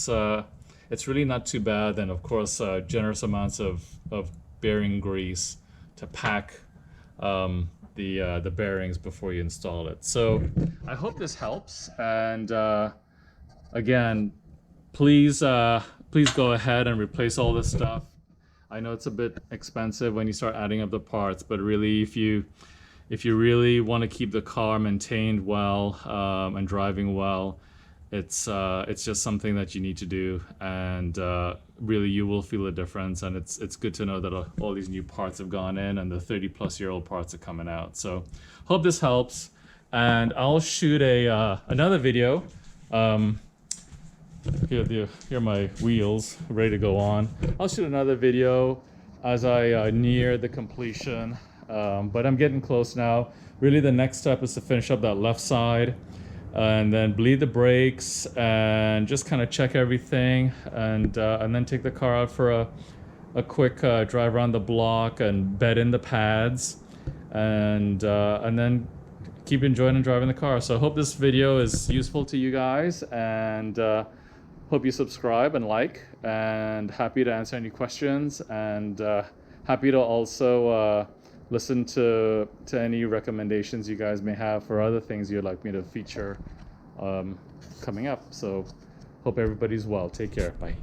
it's really not too bad. And of course, generous amounts of bearing grease to pack the bearings before you install it. So I hope this helps. And again, please go ahead and replace all this stuff. I know it's a bit expensive when you start adding up the parts, but really, if you really want to keep the car maintained well and driving well, it's just something that you need to do, and really you will feel a difference. And it's good to know that all these new parts have gone in and the 30-plus-year-old parts are coming out. So hope this helps, and I'll shoot another video. Here are my wheels ready to go on. I'll shoot another video as I near the completion, but I'm getting close now. Really, the next step is to finish up that left side and then bleed the brakes and just kind of check everything, and then take the car out for a quick drive around the block and bed in the pads, and then keep enjoying and driving the car. So I hope this video is useful to you guys, and hope you subscribe and like, and happy to answer any questions, and happy to also listen to any recommendations you guys may have for other things you'd like me to feature coming up. So hope everybody's well. Take care. Bye.